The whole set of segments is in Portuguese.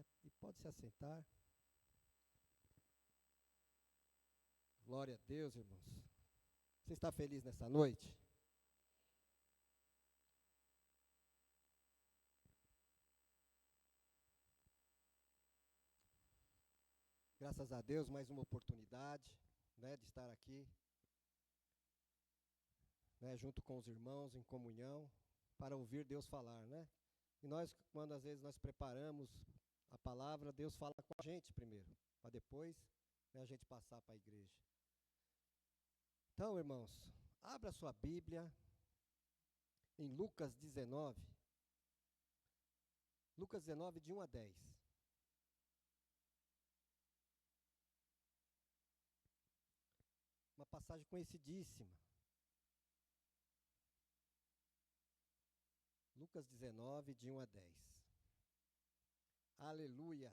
né? E pode se assentar. Glória a Deus, irmãos. Você está feliz nessa noite? Graças a Deus, mais uma oportunidade, né, de estar aqui, né, junto com os irmãos em comunhão, para ouvir Deus falar, né? E nós, quando às vezes nós preparamos a palavra, Deus fala com a gente primeiro, para depois, né, a gente passar para a igreja. Então, irmãos, abra a sua Bíblia em Lucas 19. Lucas 19, de 1 a 10. Uma passagem conhecidíssima. Lucas 19, de 1 a 10. Aleluia.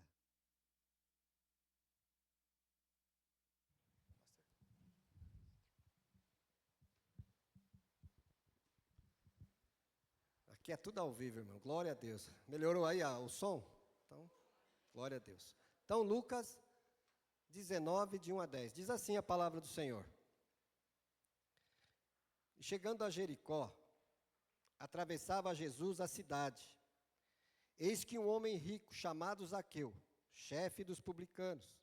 Aqui é tudo ao vivo, irmão. Glória a Deus. Melhorou aí o som? Então, glória a Deus. Então, Lucas 19, de 1 a 10. Diz assim a palavra do Senhor. Chegando a Jericó, atravessava Jesus a cidade. Eis que um homem rico, chamado Zaqueu, chefe dos publicanos,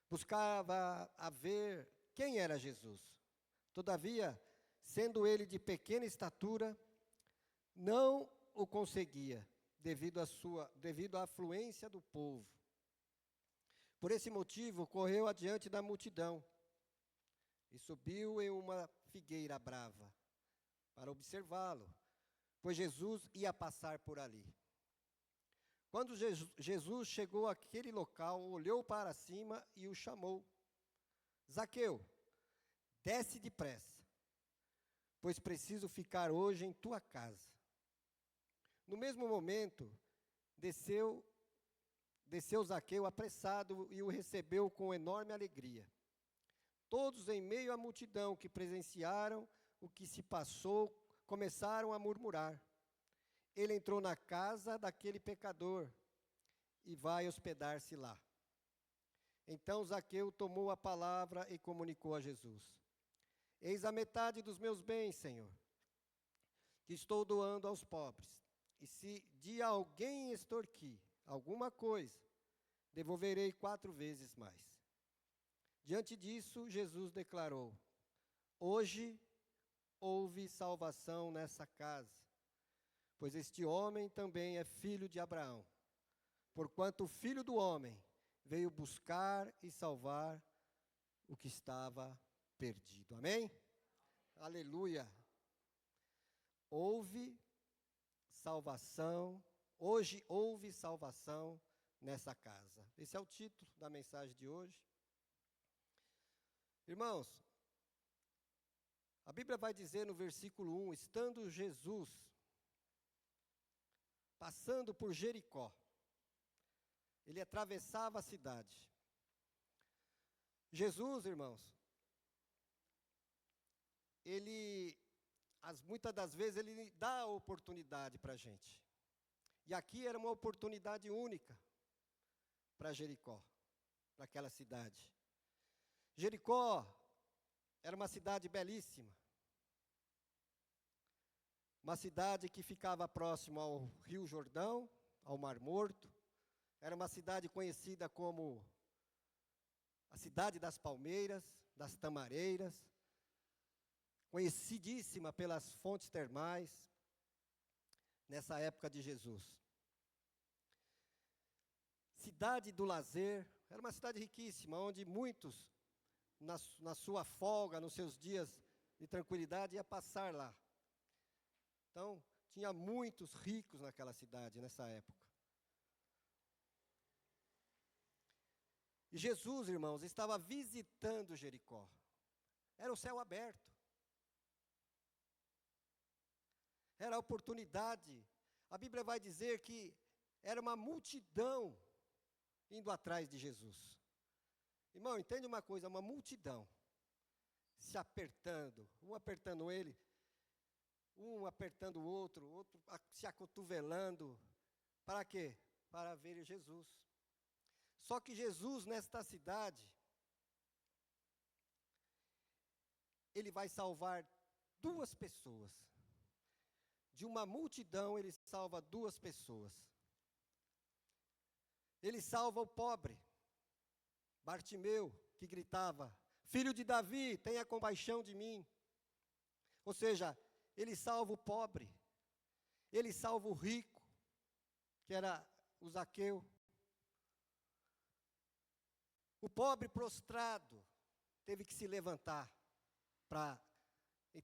buscava a ver quem era Jesus. Todavia, sendo ele de pequena estatura, não o conseguia, devido à afluência do povo. Por esse motivo, correu adiante da multidão e subiu em uma figueira brava para observá-lo, pois Jesus ia passar por ali. Quando Jesus chegou àquele local, olhou para cima e o chamou. Zaqueu, desce depressa, pois preciso ficar hoje em tua casa. No mesmo momento, desceu Zaqueu apressado e o recebeu com enorme alegria. Todos em meio à multidão que presenciaram o que se passou, começaram a murmurar. Ele entrou na casa daquele pecador e vai hospedar-se lá. Então Zaqueu tomou a palavra e comunicou a Jesus. Eis a metade dos meus bens, Senhor, que estou doando aos pobres. E se de alguém extorquir alguma coisa, devolverei 4 vezes mais. Diante disso, Jesus declarou: hoje houve salvação nessa casa, pois este homem também é filho de Abraão, porquanto o Filho do Homem veio buscar e salvar o que estava perdido. Amém? Aleluia! Hoje houve salvação nessa casa. Esse é o título da mensagem de hoje. Irmãos, a Bíblia vai dizer no versículo 1, estando Jesus passando por Jericó, ele atravessava a cidade. Jesus, irmãos, muitas das vezes ele dá a oportunidade para a gente. E aqui era uma oportunidade única para Jericó, para aquela cidade. Jericó era uma cidade belíssima. Uma cidade que ficava próximo ao Rio Jordão, ao Mar Morto. Era uma cidade conhecida como a cidade das palmeiras, das tamareiras, conhecidíssima pelas fontes termais, nessa época de Jesus. Cidade do lazer, era uma cidade riquíssima, onde muitos, na sua folga, nos seus dias de tranquilidade, ia passar lá. Então, tinha muitos ricos naquela cidade, nessa época. E Jesus, irmãos, estava visitando Jericó. Era o céu aberto. Era a oportunidade. A Bíblia vai dizer que era uma multidão indo atrás de Jesus. Irmão, entende uma coisa? Uma multidão se apertando, um apertando ele, um apertando o outro se acotovelando. Para quê? para ver Jesus. Só que Jesus, nesta cidade, ele vai salvar duas pessoas. De uma multidão, ele salva duas pessoas. Ele salva o pobre, Bartimeu, que gritava: Filho de Davi, tenha compaixão de mim. Ou seja, ele salva o pobre. Ele salva o rico, que era o Zaqueu. O pobre prostrado teve que se levantar para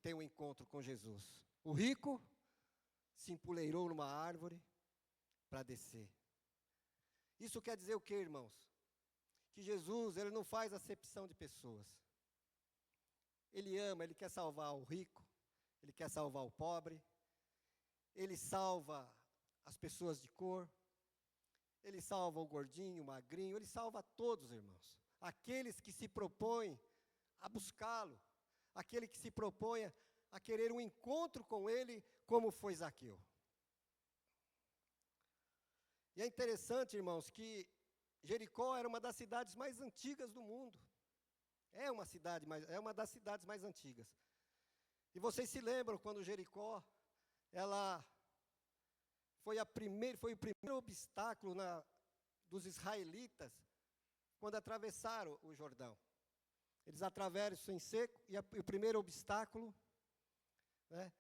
ter um encontro com Jesus. O rico se empoleirou numa árvore para descer. Isso quer dizer o quê, irmãos? Que Jesus, ele não faz acepção de pessoas. Ele ama, ele quer salvar o rico, ele quer salvar o pobre, ele salva as pessoas de cor, ele salva o gordinho, o magrinho, ele salva todos, irmãos. Aqueles que se propõem a buscá-lo, aquele que se propõe a querer um encontro com ele, como foi Zaqueu. E é interessante, irmãos, que Jericó era uma das cidades mais antigas do mundo. É uma das cidades mais antigas. E vocês se lembram quando Jericó, ela foi o primeiro obstáculo dos israelitas quando atravessaram o Jordão. Eles atravessam em seco e o primeiro obstáculo, né,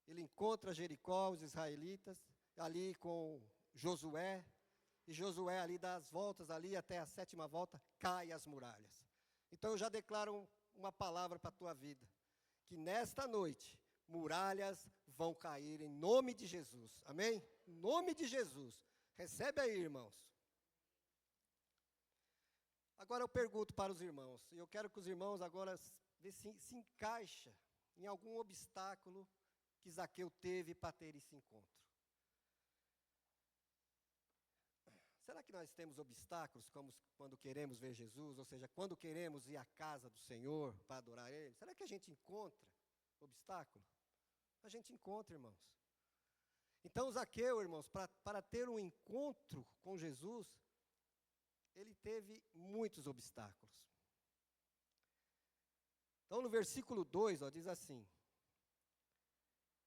ele encontra Jericó, os israelitas, ali com Josué, e Josué ali dá as voltas, ali até a 7ª volta, cai as muralhas. Então eu já declaro uma palavra para a tua vida, que nesta noite, muralhas vão cair em nome de Jesus, amém? Em nome de Jesus, recebe aí, irmãos. Agora eu pergunto para os irmãos, e eu quero que os irmãos agora vejam se encaixa em algum obstáculo que Zaqueu teve para ter esse encontro. Será que nós temos obstáculos como quando queremos ver Jesus, ou seja, quando queremos ir à casa do Senhor para adorar Ele? Será que a gente encontra obstáculo? A gente encontra, irmãos. Então Zaqueu, irmãos, para ter um encontro com Jesus, ele teve muitos obstáculos. Então no versículo 2, diz assim: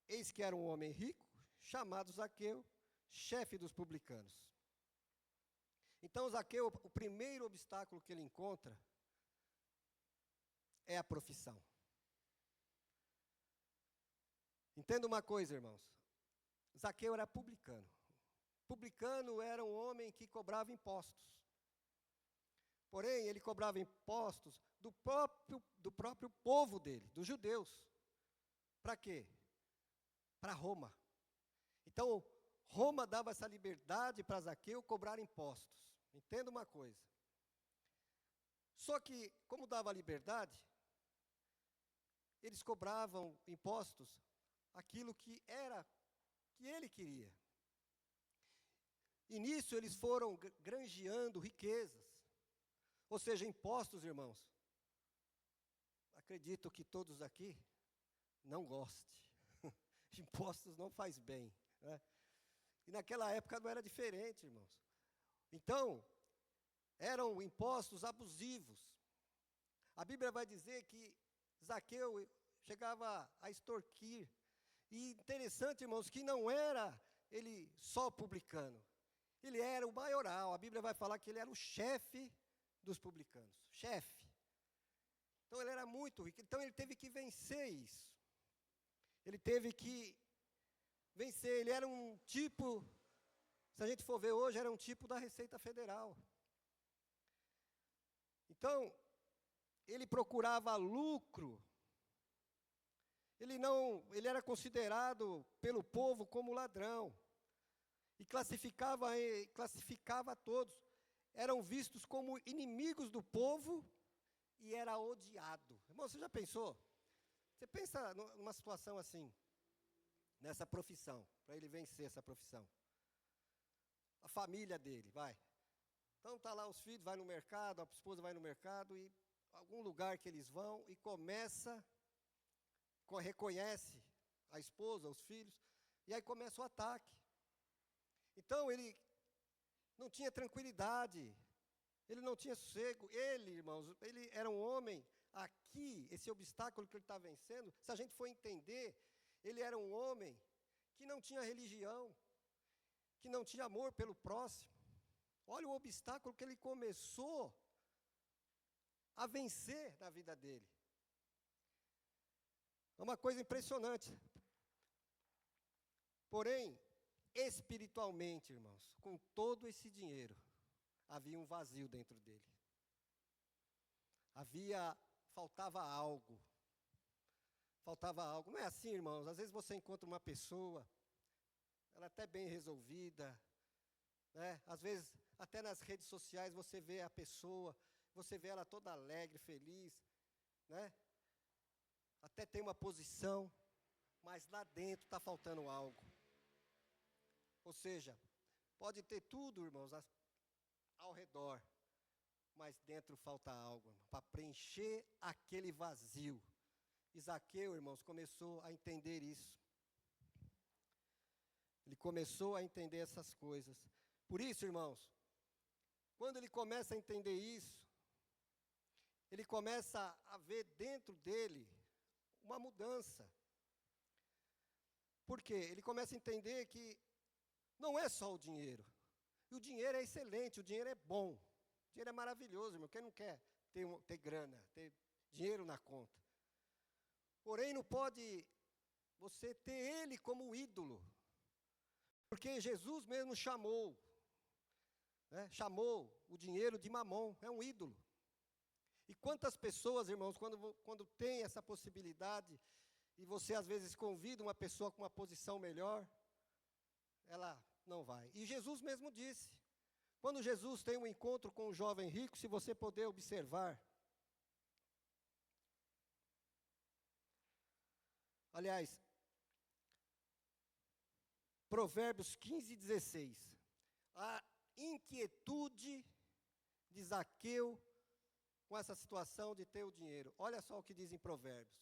Eis que era um homem rico, chamado Zaqueu, chefe dos publicanos. Então Zaqueu, o primeiro obstáculo que ele encontra é a profissão. Entenda uma coisa, irmãos. Zaqueu era publicano. Publicano era um homem que cobrava impostos. Porém, ele cobrava impostos do próprio povo dele, dos judeus. Para quê? Para Roma. Então, Roma dava essa liberdade para Zaqueu cobrar impostos. Entenda uma coisa. Só que, como dava liberdade, eles cobravam impostos aquilo que ele queria. E nisso eles foram granjeando riquezas. Ou seja, impostos, irmãos. Acredito que todos aqui não gostem. Impostos não faz bem, né? E naquela época não era diferente, irmãos. Então, eram impostos abusivos. A Bíblia vai dizer que Zaqueu chegava a extorquir. E interessante, irmãos, que não era ele só publicano. Ele era o maioral. A Bíblia vai falar que ele era o chefe dos publicanos. Chefe. Então ele era muito rico. Então ele teve que vencer isso. Ele teve que vencer. Ele era um tipo, se a gente for ver hoje, era um tipo da Receita Federal. Então, ele procurava lucro. Ele era considerado pelo povo como ladrão. E classificava a todos. Eram vistos como inimigos do povo e era odiado. Irmão, você já pensou? Você pensa numa situação assim, nessa profissão, para ele vencer essa profissão. A família dele, vai. Então tá lá os filhos, vai no mercado, a esposa vai no mercado e algum lugar que eles vão e reconhece a esposa, os filhos, e aí começa o ataque. Então ele não tinha tranquilidade, ele não tinha sossego. Ele, irmãos, ele era um homem, aqui, esse obstáculo que ele está vencendo, se a gente for entender, ele era um homem que não tinha religião, que não tinha amor pelo próximo. Olha o obstáculo que ele começou a vencer na vida dele. É uma coisa impressionante. Porém, espiritualmente, irmãos, com todo esse dinheiro, havia um vazio dentro dele. Faltava algo. Faltava algo. Não é assim, irmãos? Às vezes você encontra uma pessoa, ela é até bem resolvida, né? Às vezes, até nas redes sociais, você vê a pessoa, você vê ela toda alegre, feliz, né? Até tem uma posição, mas lá dentro está faltando algo. Ou seja, pode ter tudo, irmãos, ao redor, mas dentro falta algo, para preencher aquele vazio. E Zaqueu, irmãos, começou a entender isso. Ele começou a entender essas coisas. Por isso, irmãos, quando ele começa a entender isso, ele começa a ver dentro dele uma mudança. Por quê? Ele começa a entender que não é só o dinheiro. E o dinheiro é excelente, o dinheiro é bom. O dinheiro é maravilhoso, irmão. Quem não quer ter grana, ter dinheiro na conta? Porém, não pode você ter ele como ídolo. Porque Jesus mesmo chamou o dinheiro de mamon, é um ídolo. E quantas pessoas, irmãos, quando tem essa possibilidade, e você às vezes convida uma pessoa com uma posição melhor, ela não vai. E Jesus mesmo disse, quando Jesus tem um encontro com um jovem rico, se você puder observar, aliás, Provérbios 15:16, a inquietude de Zaqueu com essa situação de ter o dinheiro. Olha só o que diz em Provérbios.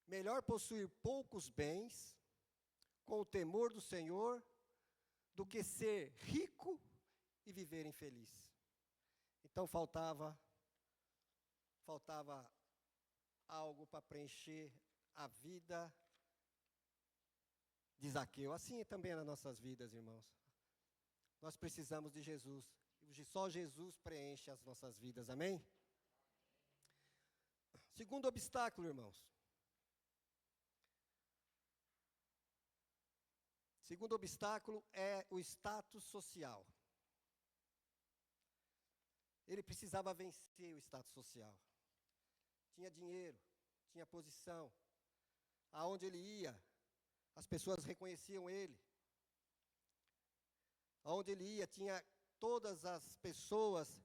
Melhor possuir poucos bens, com o temor do Senhor, do que ser rico e viver infeliz. Então faltava algo para preencher a vida de Zaqueu. Assim também nas nossas vidas, irmãos. Nós precisamos de Jesus. Só Jesus preenche as nossas vidas, amém? Segundo obstáculo, irmãos. Segundo obstáculo é o status social. Ele precisava vencer o status social. Tinha dinheiro, tinha posição. Aonde ele ia, as pessoas reconheciam ele. Aonde ele ia, tinha todas as pessoas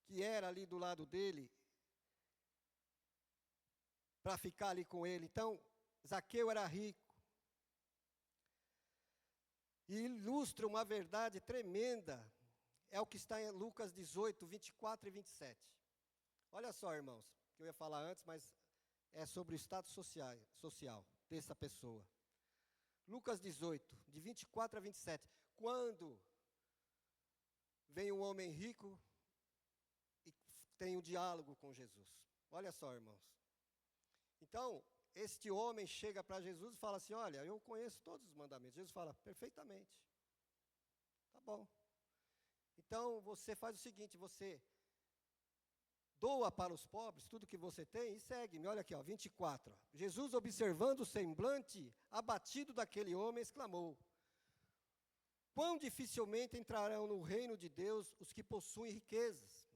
que eram ali do lado dele para ficar ali com ele. Então, Zaqueu era rico. E ilustra uma verdade tremenda. É o que está em Lucas 18, 24 e 27. Olha só, irmãos, que eu ia falar antes, mas é sobre o status social dessa pessoa. Lucas 18, de 24 a 27. Quando vem um homem rico e tem um diálogo com Jesus. Olha só, irmãos. Então, este homem chega para Jesus e fala assim, olha, eu conheço todos os mandamentos. Jesus fala, perfeitamente. Tá bom. Então, você faz o seguinte, você doa para os pobres tudo que você tem e segue-me. Olha aqui, 24. Jesus, observando o semblante abatido daquele homem, exclamou, quão dificilmente entrarão no reino de Deus os que possuem riquezas.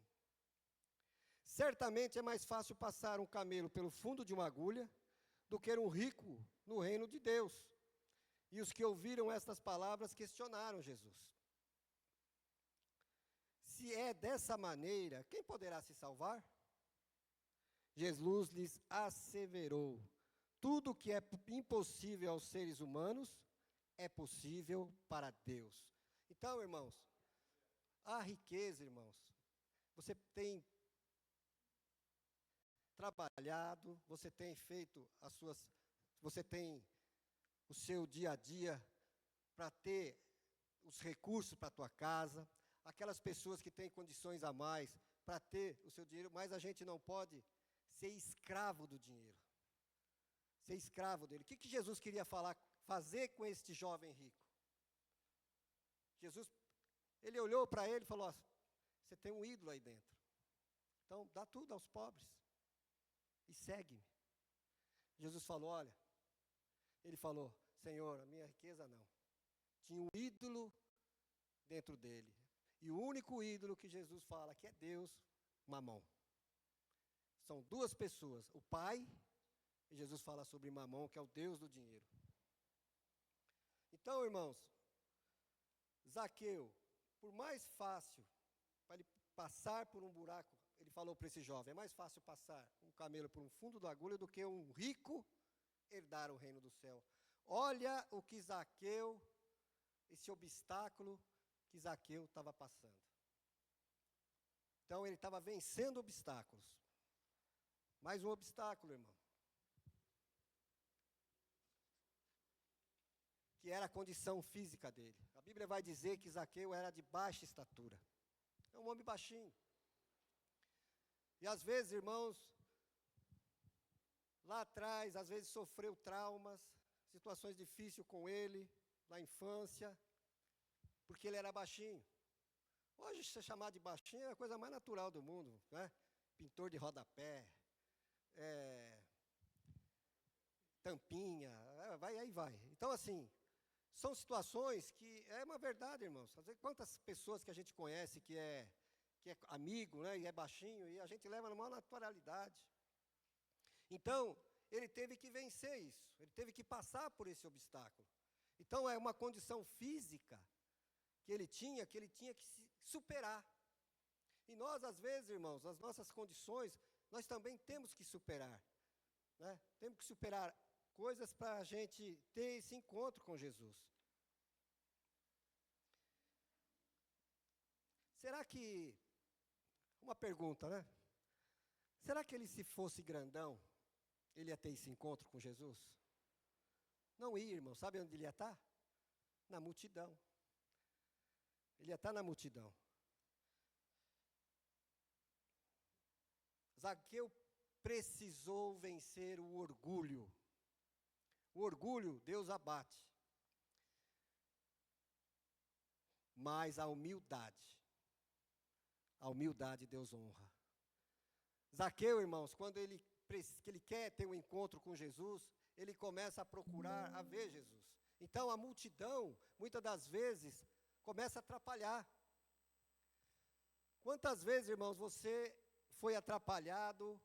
Certamente é mais fácil passar um camelo pelo fundo de uma agulha do que um rico no reino de Deus. E os que ouviram estas palavras questionaram Jesus. Se é dessa maneira, quem poderá se salvar? Jesus lhes asseverou, tudo que é impossível aos seres humanos é possível para Deus. Então, irmãos, a riqueza, irmãos, você tem trabalhado, você tem feito você tem o seu dia a dia para ter os recursos para a tua casa, aquelas pessoas que têm condições a mais para ter o seu dinheiro, mas a gente não pode ser escravo do dinheiro. Ser escravo dele. O que Jesus queria fazer com este jovem rico? Jesus, ele olhou para ele e falou, ó, você tem um ídolo aí dentro. Então, dá tudo aos pobres e segue-me. Jesus falou, olha, ele falou, Senhor, a minha riqueza não. Tinha um ídolo dentro dele. E o único ídolo que Jesus fala que é Deus, Mamon. São duas pessoas, o Pai, e Jesus fala sobre Mamon, que é o Deus do dinheiro. Então, irmãos, Zaqueu, por mais fácil, para ele passar por um buraco, ele falou para esse jovem, é mais fácil passar um camelo por um fundo da agulha do que um rico herdar o reino do céu. Olha o que Zaqueu, esse obstáculo que Zaqueu estava passando. Então, ele estava vencendo obstáculos. Mais um obstáculo, irmão. Que era a condição física dele. A Bíblia vai dizer que Zaqueu era de baixa estatura. É um homem baixinho. E às vezes, irmãos, lá atrás, às vezes sofreu traumas, situações difíceis com ele, na infância, porque ele era baixinho. Hoje, ser chamado de baixinho é a coisa mais natural do mundo, né? Pintor de rodapé, tampinha, aí vai. Então, assim, são situações que, é uma verdade, irmãos. Quantas pessoas que a gente conhece que é amigo, né, e é baixinho, e a gente leva na maior naturalidade. Então, ele teve que vencer isso, ele teve que passar por esse obstáculo. Então, é uma condição física que ele tinha que se superar. E nós, às vezes, irmãos, as nossas condições, nós também temos que superar. Né? Temos que superar coisas para a gente ter esse encontro com Jesus. Será que, uma pergunta, né? Será que ele, se fosse grandão, ele ia ter esse encontro com Jesus? Não ia, irmão. Sabe onde ele ia estar? Na multidão. Ele ia estar na multidão. Zaqueu precisou vencer o orgulho. O orgulho Deus abate. Mas a humildade Deus honra. Zaqueu, irmãos, quando ele quer ter um encontro com Jesus, ele começa a procurar a ver Jesus. Então a multidão, muitas das vezes, começa a atrapalhar. Quantas vezes, irmãos, você foi atrapalhado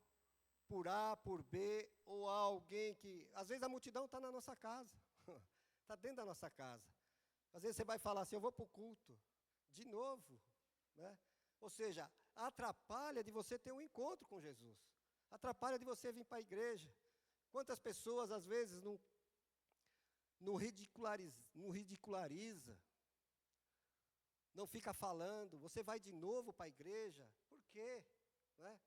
por A, por B, ou alguém que... Às vezes a multidão está na nossa casa, está dentro da nossa casa. Às vezes você vai falar assim, eu vou para o culto, de novo, né? Ou seja, atrapalha de você ter um encontro com Jesus. Atrapalha de você vir para a igreja. Quantas pessoas, às vezes, não ridiculariza, não fica falando, você vai de novo para a igreja, por quê? Né?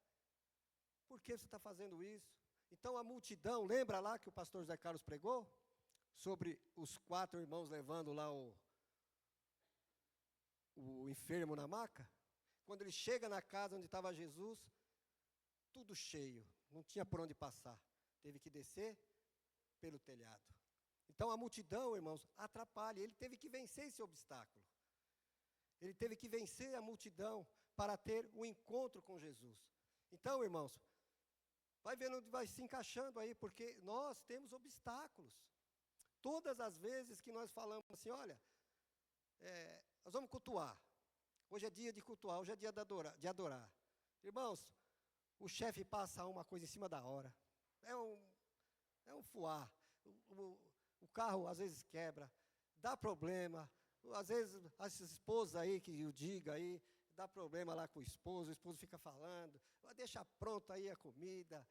Por que você está fazendo isso? Então a multidão, lembra lá que o pastor José Carlos pregou? Sobre os 4 irmãos levando lá o enfermo na maca? Quando ele chega na casa onde estava Jesus, tudo cheio, não tinha por onde passar. Teve que descer pelo telhado. Então a multidão, irmãos, atrapalha. Ele teve que vencer esse obstáculo. Ele teve que vencer a multidão para ter um encontro com Jesus. Então, irmãos, vai vendo onde vai se encaixando aí, porque nós temos obstáculos. Todas as vezes que nós falamos assim, olha, nós vamos cultuar. Hoje é dia de cultuar, hoje é dia de adorar. Irmãos, o chefe passa uma coisa em cima da hora. É um fuá. O carro às vezes quebra, dá problema. Às vezes as esposas aí, que o diga aí, dá problema lá com o esposo fica falando, deixa pronta aí a comida.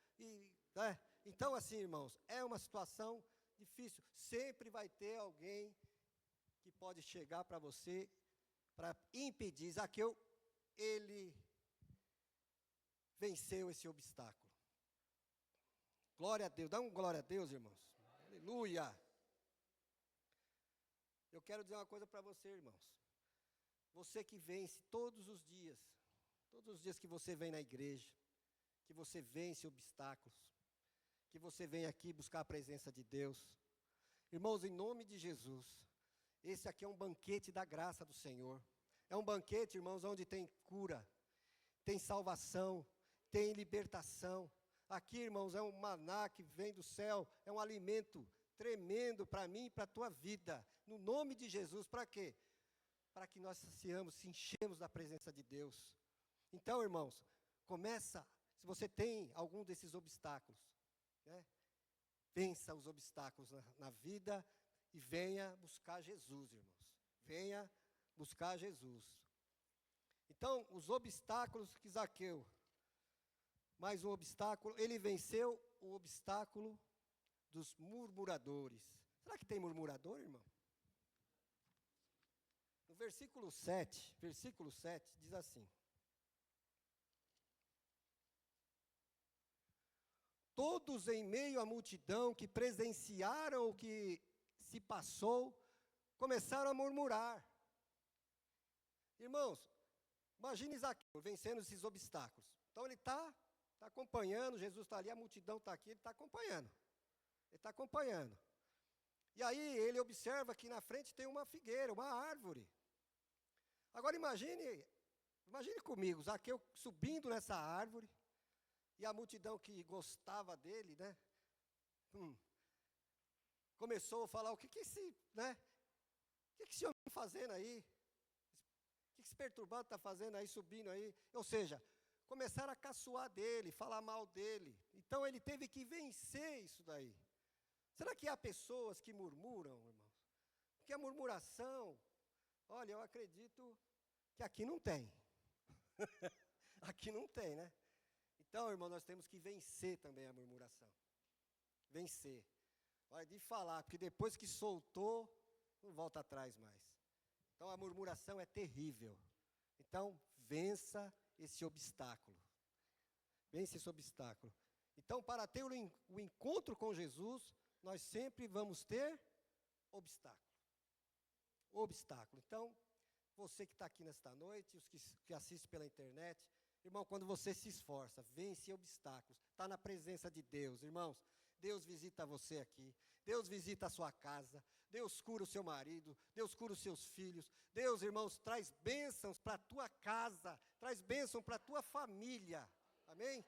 Né? Então, assim, irmãos, é uma situação difícil. Sempre vai ter alguém que pode chegar para você para impedir. Zaqueu, ele venceu esse obstáculo. Glória a Deus. Dá um glória a Deus, irmãos. Aleluia. Eu quero dizer uma coisa para você, irmãos. Você que vence todos os dias que você vem na igreja, que você vence obstáculos, que você vem aqui buscar a presença de Deus. Irmãos, em nome de Jesus, esse aqui é um banquete da graça do Senhor. É um banquete, irmãos, onde tem cura, tem salvação, tem libertação. Aqui, irmãos, é um maná que vem do céu, é um alimento tremendo para mim e para a tua vida. No nome de Jesus, para quê? Para que nós saciamos, se enchemos da presença de Deus. Então, irmãos, começa, se você tem algum desses obstáculos, né, vença os obstáculos na vida e venha buscar Jesus, irmãos. Venha buscar Jesus. Então, os obstáculos que Zaqueu, mais um obstáculo, ele venceu o obstáculo dos murmuradores. Será que tem murmurador, irmão? No versículo 7 diz assim: todos em meio à multidão que presenciaram o que se passou, começaram a murmurar. Irmãos, imagine Zaqueu vencendo esses obstáculos. Então ele está acompanhando, Jesus está ali, a multidão está aqui, ele está acompanhando. Ele está acompanhando. E aí ele observa que na frente tem uma figueira, uma árvore. Agora imagine comigo, Zaqueu subindo nessa árvore, e a multidão que gostava dele, né? Começou a falar, o que esse homem está fazendo aí? O que esse perturbado está fazendo aí, subindo aí? Ou seja, começaram a caçoar dele, falar mal dele. Então ele teve que vencer isso daí. Será que há pessoas que murmuram, irmãos? Porque a murmuração, olha, eu acredito que aqui não tem. Aqui não tem, né? Então, irmão, nós temos que vencer também a murmuração. Vencer. Olha, de falar, porque depois que soltou, não volta atrás mais. Então, a murmuração é terrível. Então, vença esse obstáculo. Vence esse obstáculo. Então, para ter o encontro com Jesus, nós sempre vamos ter obstáculo. Obstáculo. Então, você que está aqui nesta noite, os que assistem pela internet, irmão, quando você se esforça, vence obstáculos, está na presença de Deus, irmãos, Deus visita você aqui, Deus visita a sua casa, Deus cura o seu marido, Deus cura os seus filhos, Deus, irmãos, traz bênçãos para a tua casa, traz bênção para a tua família, amém?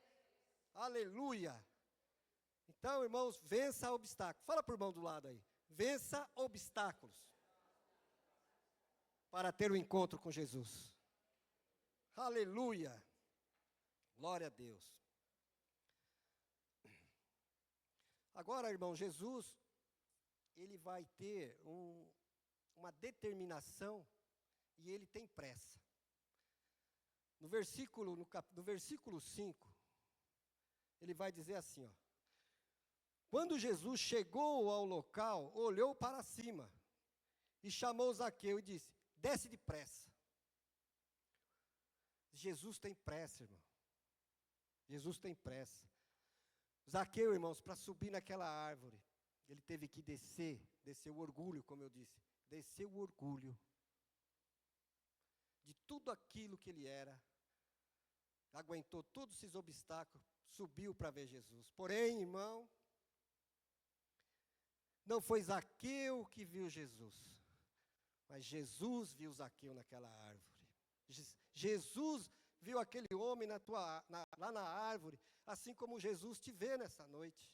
Aleluia! Então, irmãos, vença obstáculos. Fala para o irmão do lado aí, vença obstáculos para ter o encontro com Jesus. Aleluia! Glória a Deus. Agora, irmão, Jesus, ele vai ter uma determinação e ele tem pressa. No versículo 5, ele vai dizer assim, ó: quando Jesus chegou ao local, olhou para cima e chamou Zaqueu e disse: desce depressa. Jesus tem pressa, irmão. Jesus tem pressa. Zaqueu, irmãos, para subir naquela árvore, ele teve que descer o orgulho, como eu disse, descer o orgulho de tudo aquilo que ele era, aguentou todos esses obstáculos, subiu para ver Jesus. Porém, irmão, não foi Zaqueu que viu Jesus, mas Jesus viu Zaqueu naquela árvore. Jesus viu aquele homem lá na árvore, assim como Jesus te vê nessa noite.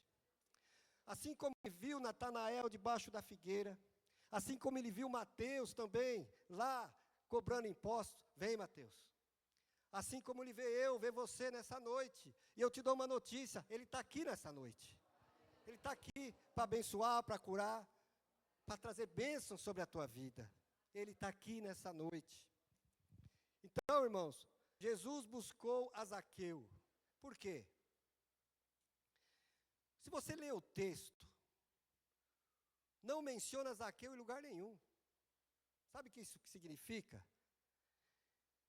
Assim como ele viu Natanael debaixo da figueira, assim como ele viu Mateus também, lá, cobrando impostos. Vem, Mateus. Assim como ele vê você nessa noite. E eu te dou uma notícia, ele está aqui nessa noite. Ele está aqui para abençoar, para curar, para trazer bênçãos sobre a tua vida. Ele está aqui nessa noite. Então, irmãos, Jesus buscou a Zaqueu. Por quê? Se você ler o texto, não menciona Zaqueu em lugar nenhum. Sabe o que isso significa?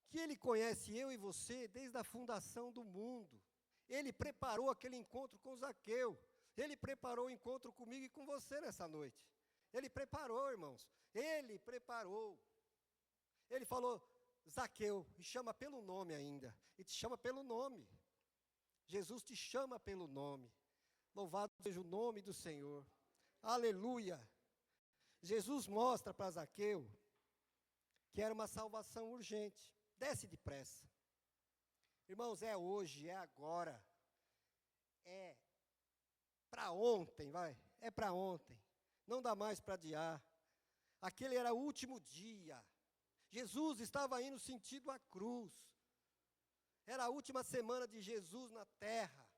Que ele conhece eu e você desde a fundação do mundo. Ele preparou aquele encontro com Zaqueu. Ele preparou o encontro comigo e com você nessa noite. Ele preparou, irmãos. Ele preparou. Ele falou, Zaqueu, e chama pelo nome ainda. E te chama pelo nome. Jesus te chama pelo nome. Louvado seja o nome do Senhor. Aleluia. Jesus mostra para Zaqueu que era uma salvação urgente. Desce depressa. Irmãos, é hoje, é agora. É para ontem, vai. É para ontem. Não dá mais para adiar. Aquele era o último dia. Jesus estava indo sentido à cruz. Era a última semana de Jesus na terra.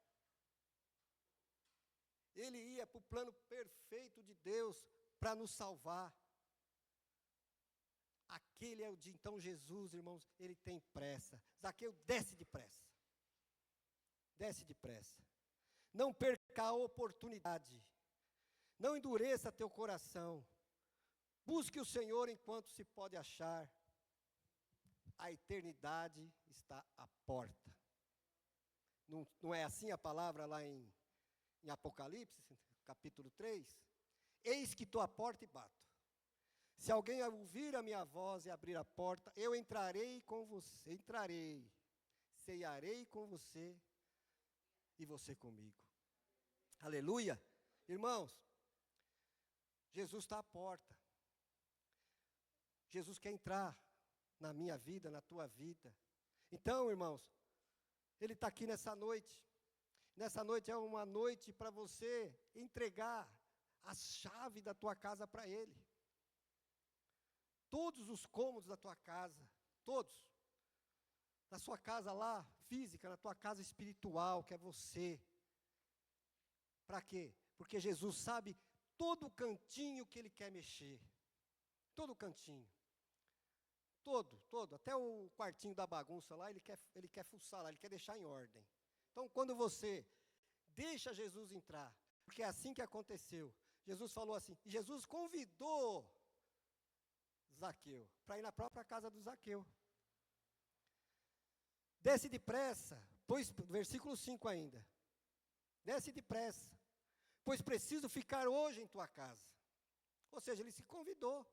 Ele ia para o plano perfeito de Deus para nos salvar. Aquele é o dia. Então Jesus, irmãos, ele tem pressa. Zaqueu, desce depressa. Desce depressa. Não perca a oportunidade. Não endureça teu coração. Busque o Senhor enquanto se pode achar. A eternidade está à porta. Não é assim a palavra lá em Apocalipse, capítulo 3? Eis que estou à porta e bato. Se alguém ouvir a minha voz e abrir a porta, eu entrarei com você, ceiarei com você e você comigo. Aleluia. Irmãos, Jesus está à porta. Jesus quer entrar na minha vida, na tua vida. Então, irmãos, Ele está aqui nessa noite. Nessa noite é uma noite para você entregar a chave da tua casa para Ele. Todos os cômodos da tua casa, todos. Na sua casa lá, física, na tua casa espiritual, que é você. Para quê? Porque Jesus sabe todo o cantinho que Ele quer mexer. Todo o cantinho. Todo. Até o quartinho da bagunça lá, ele quer fuçar lá, Ele quer deixar em ordem. Então, quando você deixa Jesus entrar, porque é assim que aconteceu. Jesus falou assim, e Jesus convidou Zaqueu para ir na própria casa do Zaqueu. Desce depressa, pois, versículo 5 ainda. Desce depressa, pois preciso ficar hoje em tua casa. Ou seja, ele se convidou.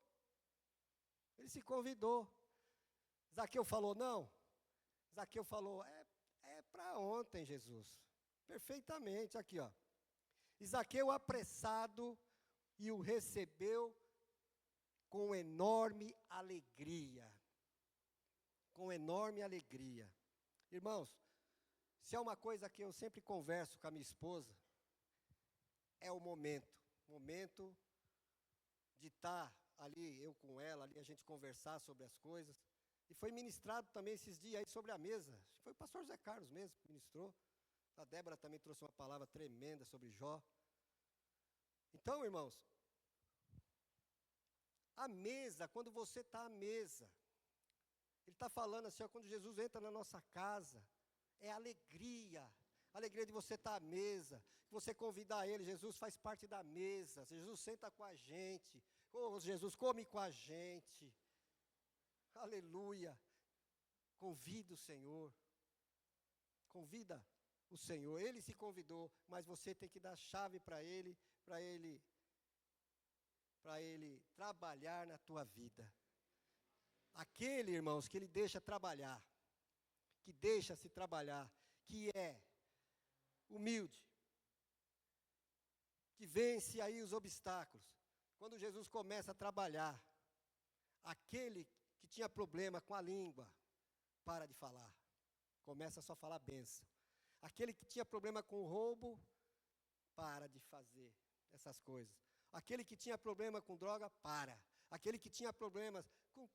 Ele se convidou. Zaqueu falou, não. Zaqueu falou, é para ontem, Jesus. Perfeitamente, aqui ó. E Zaqueu apressado e o recebeu com enorme alegria. Com enorme alegria. Irmãos, se é uma coisa que eu sempre converso com a minha esposa, é o momento. Momento de estar ali, eu com ela, ali a gente conversar sobre as coisas. E foi ministrado também esses dias aí sobre a mesa. Foi o pastor Zé Carlos mesmo que ministrou. A Débora também trouxe uma palavra tremenda sobre Jó. Então, irmãos, a mesa, quando você está à mesa, ele está falando assim, ó, quando Jesus entra na nossa casa, é alegria. Alegria de você estar à mesa, você convidar Ele, Jesus faz parte da mesa, Jesus senta com a gente, oh, Jesus come com a gente. Aleluia. Convida o Senhor. Convida o Senhor. Ele se convidou, mas você tem que dar chave para Ele trabalhar na tua vida. Aquele, irmãos, que Ele deixa trabalhar, que deixa se trabalhar, que é humilde, que vence aí os obstáculos. Quando Jesus começa a trabalhar, aquele que tinha problema com a língua, para de falar, começa só a falar bênção. Aquele que tinha problema com o roubo, para de fazer essas coisas. Aquele que tinha problema com droga, para. Aquele que tinha problemas com,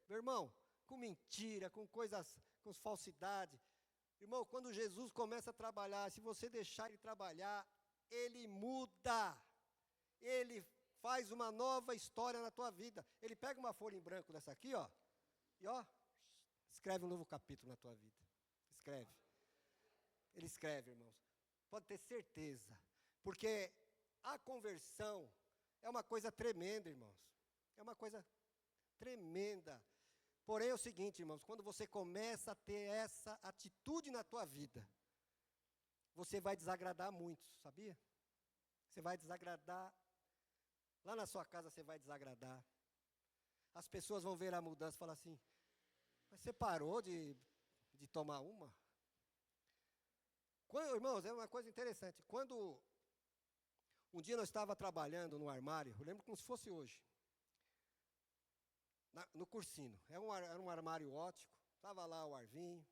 meu irmão, com mentira, com coisas, com falsidade. Irmão, quando Jesus começa a trabalhar, se você deixar Ele trabalhar, Ele muda. Ele faz uma nova história na tua vida. Ele pega uma folha em branco dessa aqui, ó, e ó, escreve um novo capítulo na tua vida. Escreve. Ele escreve, irmãos. Pode ter certeza. Porque a conversão é uma coisa tremenda, irmãos. É uma coisa tremenda. Porém é o seguinte, irmãos, quando você começa a ter essa atitude na tua vida, você vai desagradar muitos, sabia? Você vai desagradar Lá na sua casa você vai desagradar. As pessoas vão ver a mudança e falar assim, mas você parou de tomar uma? Irmãos, é uma coisa interessante. Quando um dia eu estava trabalhando no armário, eu lembro como se fosse hoje, no Cursino. Era um armário ótico, estava lá o Arvinho,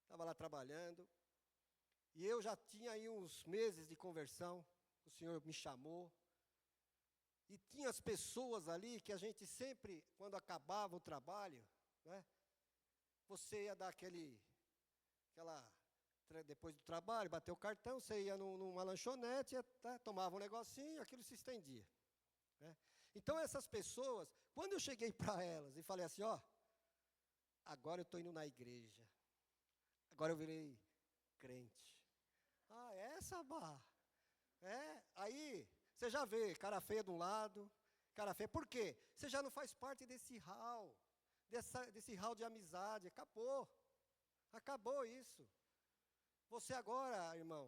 estava lá trabalhando, e eu já tinha aí uns meses de conversão, o Senhor me chamou, e tinha as pessoas ali que a gente sempre, quando acabava o trabalho, né, você ia dar depois do trabalho, bater o cartão, você ia numa lanchonete, tomava um negocinho, aquilo se estendia. Né? Então essas pessoas, quando eu cheguei para elas e falei assim, ó, agora eu estou indo na igreja, agora eu virei crente. Ah, essa barra. Aí você já vê cara feia de um lado, cara feia. Por quê? Você já não faz parte desse hall, desse hall de amizade. Acabou. Acabou isso. Você agora, irmão,